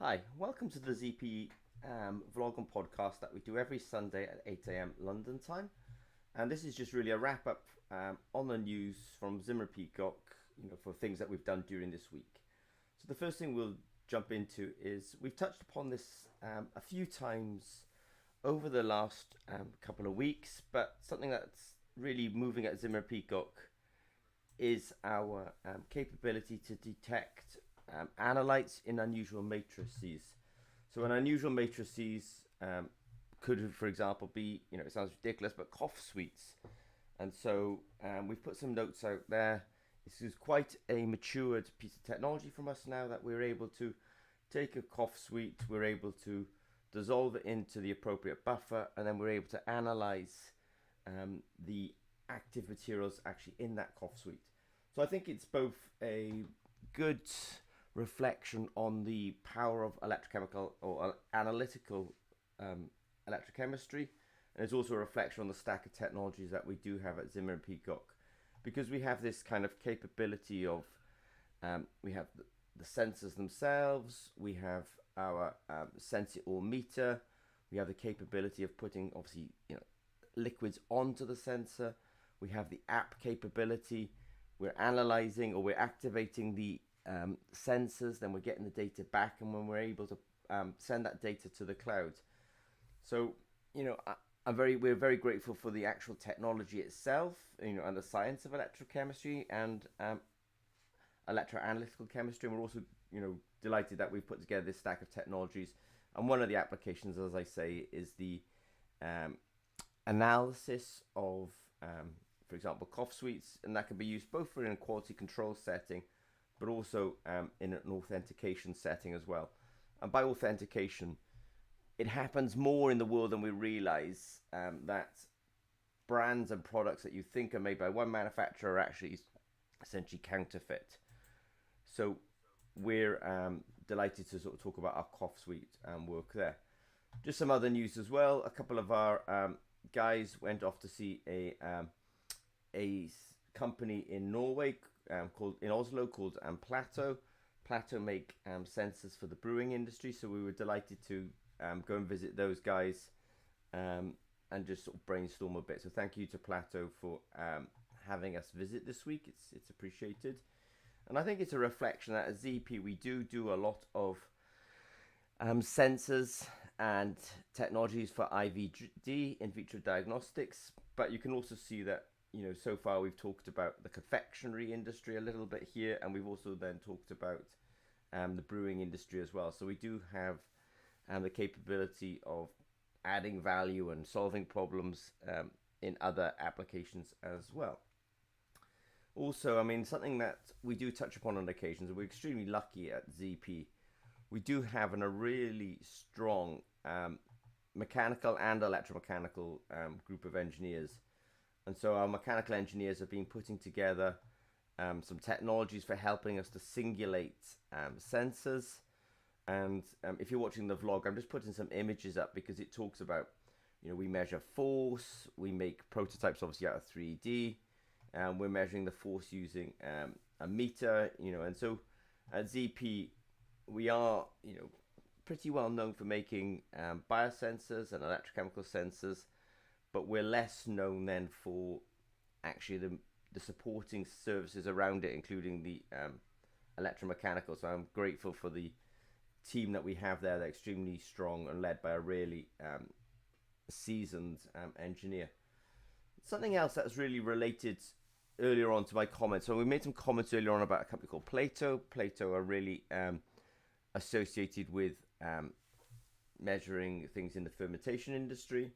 Hi, welcome to the ZP vlog and podcast that we do every Sunday at 8 a.m. London time. And this is just really a wrap up on the news from Zimmer Peacock, for things that we've done during this week. So the first thing we'll jump into is we've touched upon this a few times over the last couple of weeks, but something that's really moving at Zimmer Peacock is our capability to detect analytes in unusual matrices. So an unusual matrices could, for example, be, it sounds ridiculous, but cough suites. And so we've put some notes out there. This is quite a matured piece of technology from us now that we're able to take a cough suite, we're able to dissolve it into the appropriate buffer, and then we're able to analyze the active materials actually in that cough suite. So I think it's both a good reflection on the power of electrochemical or analytical electrochemistry, and it's also a reflection on the stack of technologies that we do have at Zimmer and Peacock, because we have this kind of capability of we have the sensors themselves, we have our sensor meter, we have the capability of putting obviously liquids onto the sensor, we have the app capability, we're analyzing or we're activating the sensors, then we're getting the data back, and when we're able to send that data to the cloud. So we're very grateful for the actual technology itself, and the science of electrochemistry and electroanalytical chemistry. And we're also delighted that we've put together this stack of technologies, and one of the applications, as I say, is the analysis of for example, cough suites, and that can be used both for in a quality control setting, but also in an authentication setting as well. And by authentication, it happens more in the world than we realize, that brands and products that you think are made by one manufacturer are actually essentially counterfeit. So we're delighted to sort of talk about our cough suite work there. Just some other news as well. A couple of our guys went off to see a company in Norway in Oslo called Plateau. Plateau make sensors for the brewing industry, so we were delighted to go and visit those guys and just sort of brainstorm a bit. So thank you to Plateau for having us visit this week. It's appreciated, and I think it's a reflection that at ZP we do a lot of sensors and technologies for IVD, in vitro diagnostics, but you can also see that so far we've talked about the confectionery industry a little bit here, and we've also then talked about the brewing industry as well. So we do have the capability of adding value and solving problems in other applications as well. Also, something that we do touch upon on occasions, and we're extremely lucky at ZP, we do have a really strong mechanical and electromechanical group of engineers. And so our mechanical engineers have been putting together some technologies for helping us to singulate sensors. And if you're watching the vlog, I'm just putting some images up because it talks about, we measure force, we make prototypes obviously out of 3D, and we're measuring the force using a meter, and so at ZP, we are, pretty well known for making biosensors and electrochemical sensors, but we're less known then for actually the supporting services around it, including the electromechanical. So I'm grateful for the team that we have there. They're extremely strong and led by a really seasoned engineer. Something else that's really related earlier on to my comments. So we made some comments earlier on about a company called Plateau. Plateau are really associated with measuring things in the fermentation industry.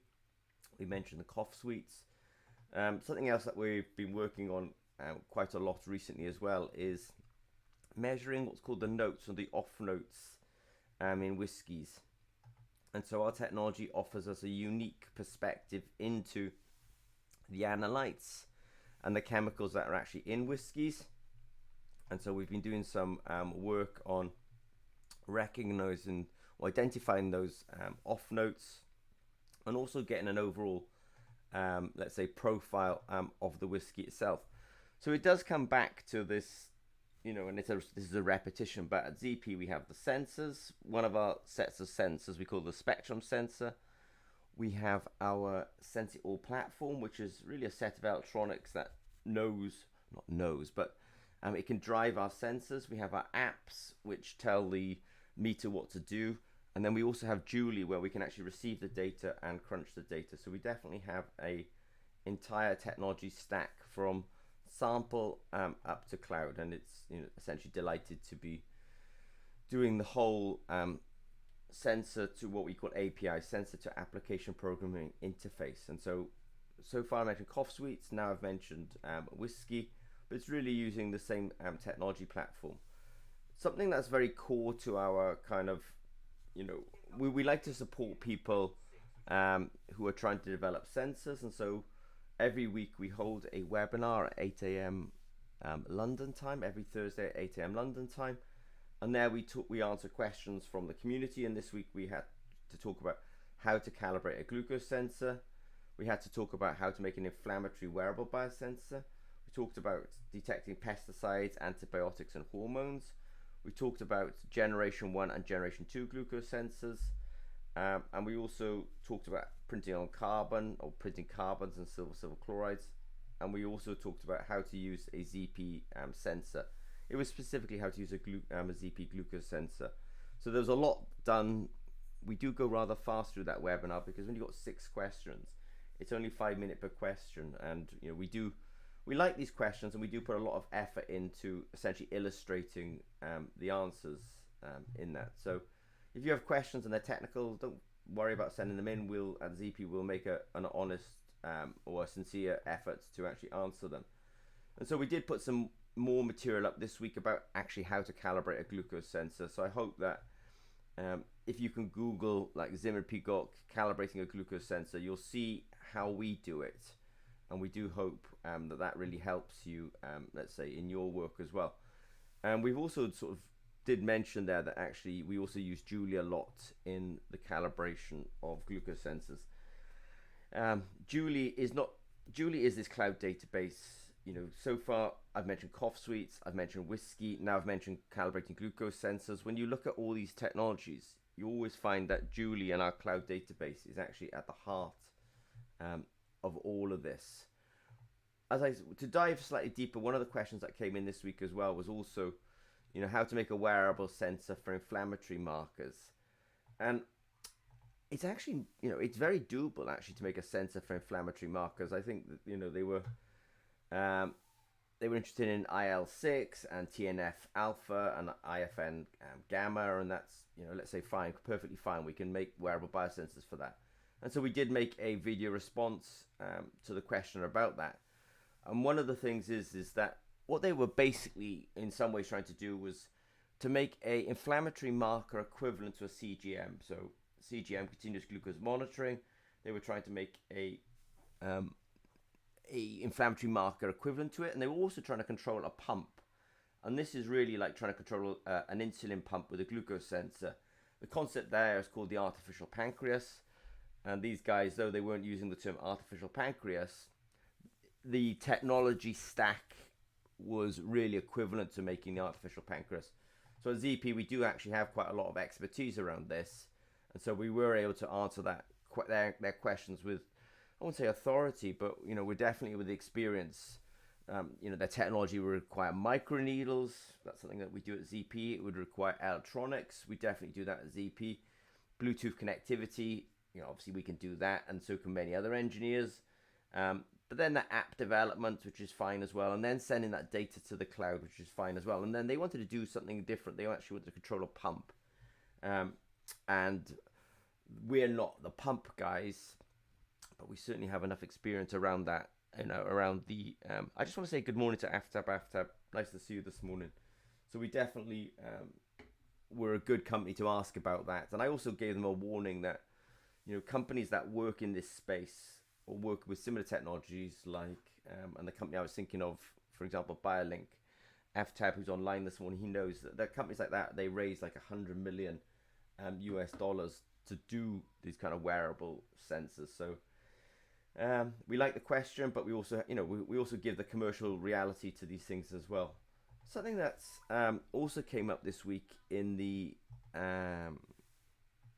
We mentioned the cough suites. Something else that we've been working on quite a lot recently as well is measuring what's called the notes or the off notes in whiskies. And so our technology offers us a unique perspective into the analytes and the chemicals that are actually in whiskies. And so we've been doing some work on recognizing or identifying those off notes, and also getting an overall, let's say, profile of the whiskey itself. So it does come back to this, and this is a repetition, but at ZP we have the sensors. One of our sets of sensors we call the spectrum sensor. We have our Sense It All platform, which is really a set of electronics that it can drive our sensors. We have our apps, which tell the meter what to do. And then we also have Julie, where we can actually receive the data and crunch the data. So we definitely have a entire technology stack from sample up to cloud. And it's essentially delighted to be doing the whole sensor to what we call API, sensor to application programming interface. And so far I mentioned cough sweets, now I've mentioned whiskey, but it's really using the same technology platform. Something that's very core to our kind of, we like to support people who are trying to develop sensors. And so every week we hold a webinar at 8 a.m. London time, every Thursday at 8 a.m. London time. And there we answer questions from the community. And this week we had to talk about how to calibrate a glucose sensor. We had to talk about how to make an inflammatory wearable biosensor. We talked about detecting pesticides, antibiotics, and hormones. We talked about generation 1 and generation 2 glucose sensors. And we also talked about printing on carbon, or printing carbons and silver chlorides. And we also talked about how to use a ZP sensor. It was specifically how to use a ZP glucose sensor. So there's a lot done. We do go rather fast through that webinar because when you've got 6 questions, it's only 5 minutes per question. And we like these questions, and we do put a lot of effort into essentially illustrating the answers in that. So if you have questions and they're technical, don't worry about sending them in. We'll at ZP will make an honest or a sincere effort to actually answer them. And so we did put some more material up this week about actually how to calibrate a glucose sensor. So I hope that if you can Google like Zimmer Peacock calibrating a glucose sensor, you'll see how we do it. And we do hope that really helps you, let's say, in your work as well. And we've also sort of did mention there that actually we also use Julie a lot in the calibration of glucose sensors. Julie is this cloud database. So far I've mentioned cough sweets, I've mentioned whiskey, now I've mentioned calibrating glucose sensors. When you look at all these technologies, you always find that Julie and our cloud database is actually at the heart of all of this. To dive slightly deeper, one of the questions that came in this week as well was also, how to make a wearable sensor for inflammatory markers. And it's actually, it's very doable actually to make a sensor for inflammatory markers. I think that, they were interested in IL-6 and TNF alpha and IFN gamma, and that's, let's say fine, perfectly fine. We can make wearable biosensors for that. And so we did make a video response to the question about that. And one of the things is that what they were basically in some ways trying to do was to make a inflammatory marker equivalent to a CGM. So CGM, continuous glucose monitoring. They were trying to make a inflammatory marker equivalent to it, and they were also trying to control a pump. And this is really like trying to control an insulin pump with a glucose sensor. The concept there is called the artificial pancreas. And these guys, though they weren't using the term artificial pancreas, the technology stack was really equivalent to making the artificial pancreas. So at ZP, we do actually have quite a lot of expertise around this. And so we were able to answer their questions with, I won't say authority, but, we're definitely with the experience. Their technology would require microneedles. That's something that we do at ZP. It would require electronics. We definitely do that at ZP. Bluetooth connectivity. Obviously we can do that, and so can many other engineers. But then the app development, which is fine as well, and then sending that data to the cloud, which is fine as well. And then they wanted to do something different. They actually wanted to control a pump. And we're not the pump guys, but we certainly have enough experience around that, around the... I just want to say good morning to Aftab. Nice to see you this morning. So we definitely were a good company to ask about that. And I also gave them a warning that, companies that work in this space or work with similar technologies like, and the company I was thinking of, for example, BioLink, Aftab, who's online this morning, he knows that companies like that, they raise like $100 million US dollars to do these kind of wearable sensors. So we like the question, but we also, we also give the commercial reality to these things as well. Something that's also came up this week in the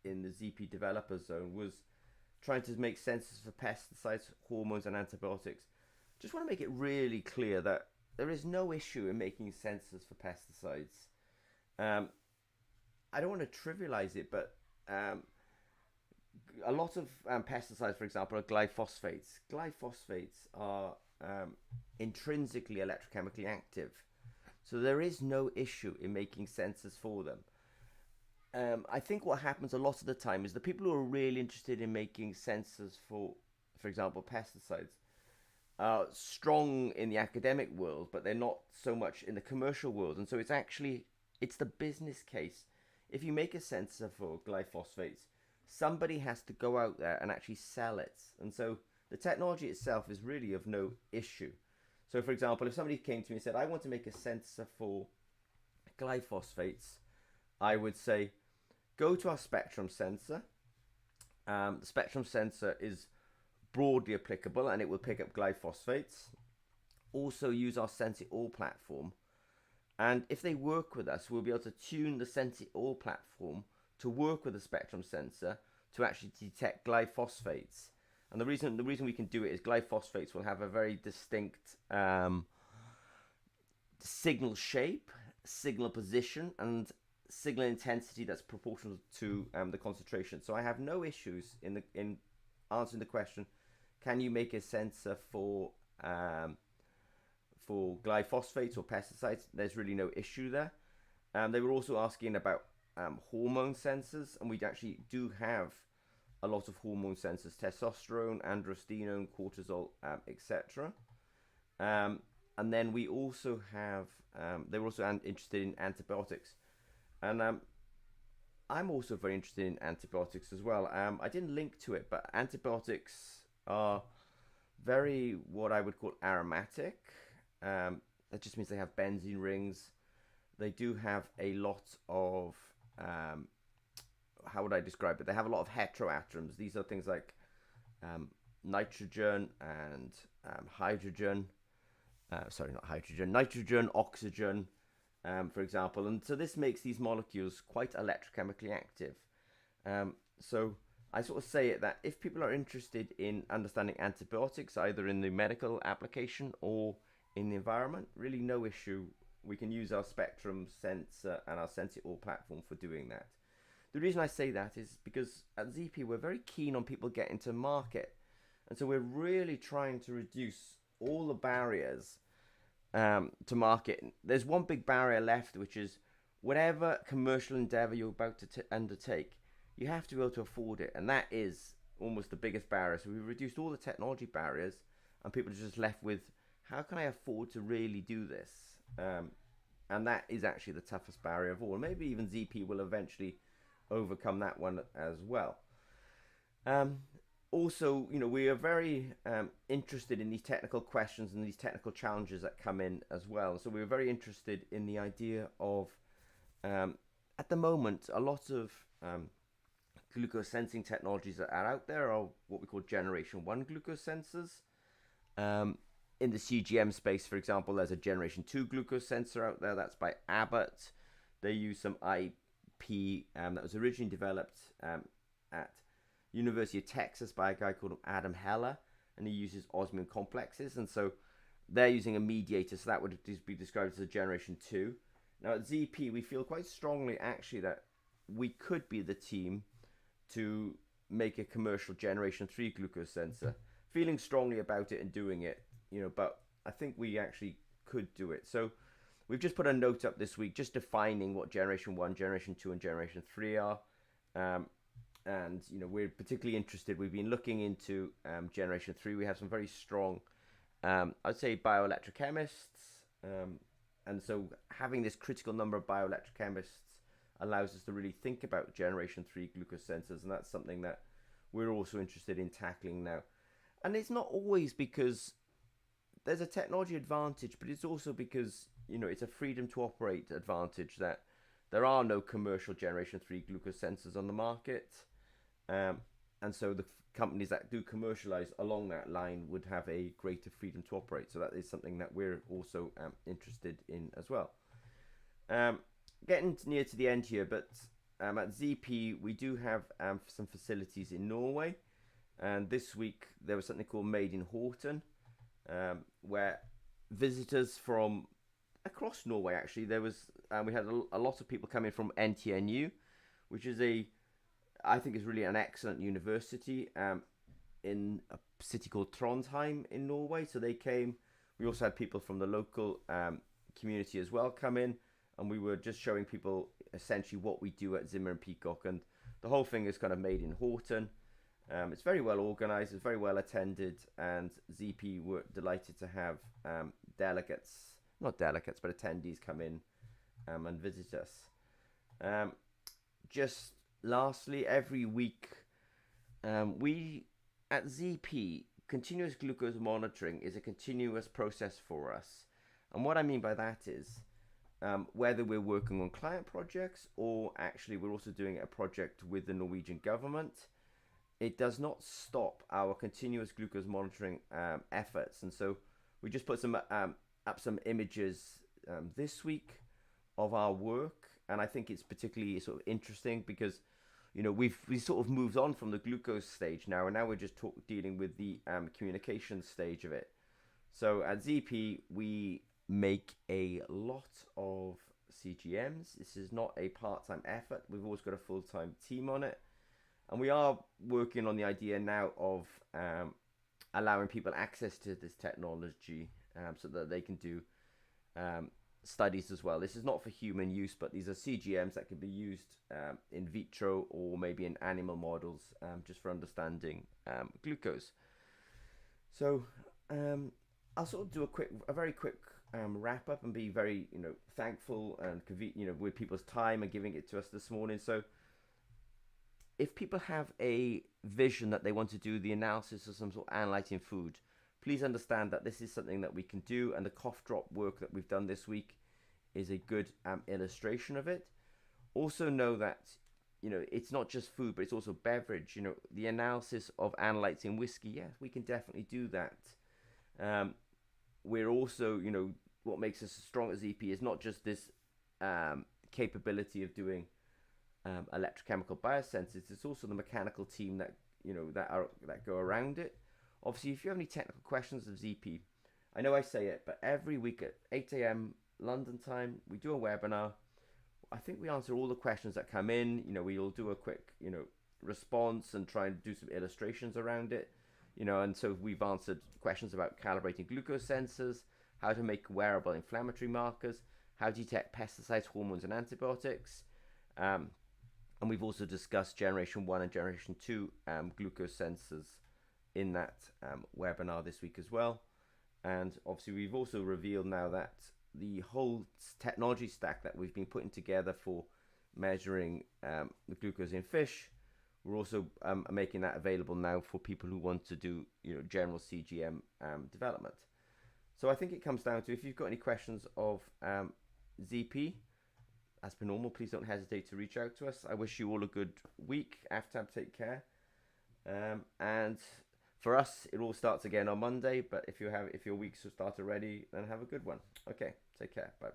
ZP developer zone was trying to make sensors for pesticides, hormones, and antibiotics. Just want to make it really clear that there is no issue in making sensors for pesticides. Um, I don't want to trivialize it, but a lot of pesticides, for example, are glyphosates. Glyphosates are intrinsically electrochemically active, so there is no issue in making sensors for them. I think what happens a lot of the time is the people who are really interested in making sensors for example, pesticides, are strong in the academic world, but they're not so much in the commercial world. And so it's the business case. If you make a sensor for glyphosates, somebody has to go out there and actually sell it. And so the technology itself is really of no issue. So, for example, if somebody came to me and said, I want to make a sensor for glyphosates, I would say, go to our spectrum sensor. The spectrum sensor is broadly applicable and it will pick up glyphosates. Also use our Sense It All platform. And if they work with us, we'll be able to tune the Sense It All platform to work with the spectrum sensor to actually detect glyphosates. And the reason we can do it is glyphosates will have a very distinct signal shape, signal position, and signal intensity that's proportional to the concentration. So I have no issues in answering the question: can you make a sensor for glyphosates or pesticides? There's really no issue there. They were also asking about hormone sensors, and we actually do have a lot of hormone sensors: testosterone, androstenone, cortisol, etc. And then we also have they were also interested in antibiotics, and I'm also very interested in antibiotics as well. I didn't link to it, but antibiotics are very, what I would call, aromatic. That just means they have benzene rings. They do have a lot of how would I describe it? They have a lot of heteroatoms. These are things like nitrogen and hydrogen. Sorry, not hydrogen. Nitrogen, oxygen, for example. And so this makes these molecules quite electrochemically active. So I sort of say it that if people are interested in understanding antibiotics, either in the medical application or in the environment, really no issue. We can use our spectrum sensor and our Sense It All platform for doing that. The reason I say that is because at ZP we're very keen on people getting to market, and so we're really trying to reduce all the barriers to market. There's one big barrier left, which is whatever commercial endeavor you're about to undertake, you have to be able to afford it, and that is almost the biggest barrier. So we've reduced all the technology barriers, and people are just left with, how can I afford to really do this? And that is actually the toughest barrier of all. Maybe even ZP will eventually overcome that one as well. Also, we are very interested in these technical questions and these technical challenges that come in as well. So we're very interested in the idea of, at the moment, a lot of glucose sensing technologies that are out there are what we call generation 1 glucose sensors. In the CGM space, for example, there's a generation 2 glucose sensor out there. That's by Abbott. They use some IP that was originally developed at University of Texas by a guy called Adam Heller, and he uses osmium complexes, and so they're using a mediator, so that would be described as a generation 2. Now at ZP we feel quite strongly actually that we could be the team to make a commercial generation 3 glucose sensor, feeling strongly about it and doing it, but I think we actually could do it. So we've just put a note up this week just defining what generation 1, generation 2 and generation 3 are. And we're particularly interested. We've been looking into generation 3. We have some very strong, I'd say, bioelectrochemists, and so having this critical number of bioelectrochemists allows us to really think about generation 3 glucose sensors, and that's something that we're also interested in tackling now. And it's not always because there's a technology advantage, but it's also because it's a freedom to operate advantage, that there are no commercial generation 3 glucose sensors on the market. And so companies that do commercialize along that line would have a greater freedom to operate. So that is something that we're also interested in as well. Getting near to the end here, but at ZP we do have some facilities in Norway, and this week there was something called Made in Horton, where visitors from across Norway, actually, we had a lot of people coming from NTNU, which is I think is really an excellent university in a city called Trondheim in Norway. So they came. We also had people from the local community as well come in, and we were just showing people essentially what we do at Zimmer and Peacock, and the whole thing is kind of made in Horton. It's very well organized, it's very well attended, and ZP were delighted to have not delegates, but attendees come in and visit us. Just lastly, every week, we at ZP, continuous glucose monitoring is a continuous process for us. And what I mean by that is, whether we're working on client projects or actually we're also doing a project with the Norwegian government, it does not stop our continuous glucose monitoring efforts. And so we just put up some images this week of our work, and I think it's particularly sort of interesting because we sort of moved on from the glucose stage now, and now we're just dealing with the communication stage of it. So at ZP we make a lot of CGMs. This is not a part-time effort. We've always got a full-time team on it, and we are working on the idea now of allowing people access to this technology so that they can do studies as well. This is not for human use, but these are CGMs that can be used in vitro or maybe in animal models, just for understanding glucose. So I'll sort of do a very quick wrap up and be very thankful and with people's time and giving it to us this morning. So if people have a vision that they want to do the analysis of some sort of analyzing food, please understand that this is something that we can do, and the cough drop work that we've done this week is a good illustration of it. Also know that it's not just food, but it's also beverage. The analysis of analyzing whiskey, yes, we can definitely do that. We're also, what makes us strong as EP is not just this capability of doing electrochemical biosensors. It's also the mechanical team that that go around it. Obviously, if you have any technical questions of ZP, I know I say it, but every week at 8 a.m. London time, we do a webinar. I think we answer all the questions that come in. We'll do a quick, response and try and do some illustrations around it. And so we've answered questions about calibrating glucose sensors, how to make wearable inflammatory markers, how to detect pesticides, hormones, and antibiotics. And we've also discussed Generation 1 and Generation 2 glucose sensors in that webinar this week as well. And obviously we've also revealed now that the whole technology stack that we've been putting together for measuring the glucose in fish, we're also making that available now for people who want to do general CGM development. So I think it comes down to, if you've got any questions of ZP, as per normal, please don't hesitate to reach out to us. I wish you all a good week. After take care. And for us, it all starts again on Monday. But if your weeks have started already, then have a good one. Okay, take care. Bye bye.